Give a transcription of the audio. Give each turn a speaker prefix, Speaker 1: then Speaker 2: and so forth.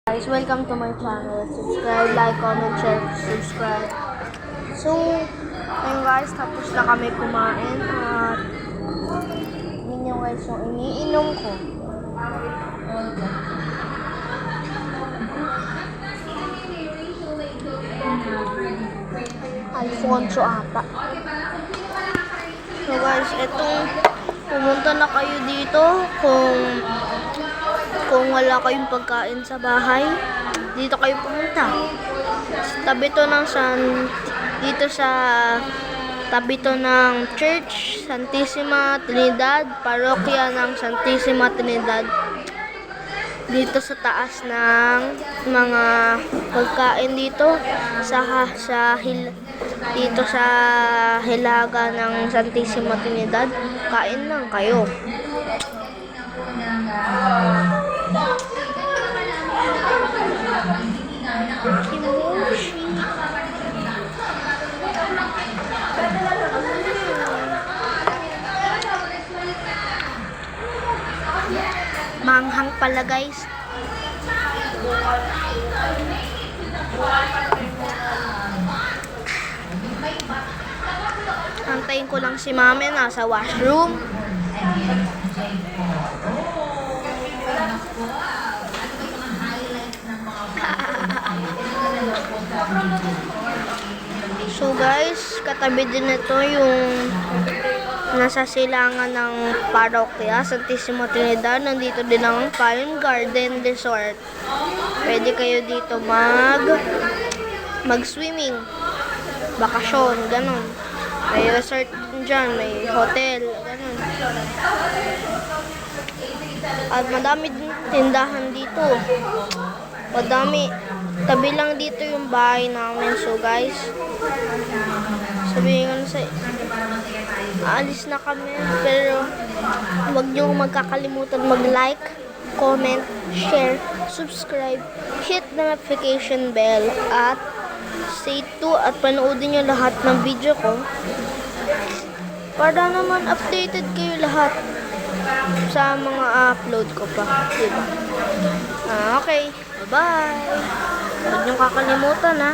Speaker 1: Guys, welcome to my channel. Subscribe, like, comment, share, subscribe. So, ayun guys, tapos na kami kumain at yun yung guys yung iniinom ko. Alfonso ata. So guys, etong pumunta na kayo dito kung wala kayong pagkain sa bahay, dito kayo pumunta. Tabi to ng dito sa tabi to ng Church Santissima Trinidad, parokya ng Santissima Trinidad. Dito sa taas ng mga pagkain dito dito sa hilaga ng Santissima Trinidad. Kain lang kayo. Manghang pala guys. Antayin ko lang si mami nasa washroom. So guys, katabi din ito yung nasa silangan ng parokya Santissima Trinidad. Nandito din ang Palm Garden Resort. Pwede kayo dito mag-swimming, bakasyon, ganun. May resort dyan, may hotel, ganun. At madami din tindahan dito. Madami. Tabi lang dito yung bahay namin. So guys, sabihin ko na sa aalis na kami, pero huwag niyo magkakalimutan mag-like, comment, share, subscribe, hit the notification bell, at stay tuned at panoodin niyo lahat ng video ko para naman updated kayo lahat sa mga upload ko pa, diba? Okay, bye-bye. Huwag niyong kakalimutan ha.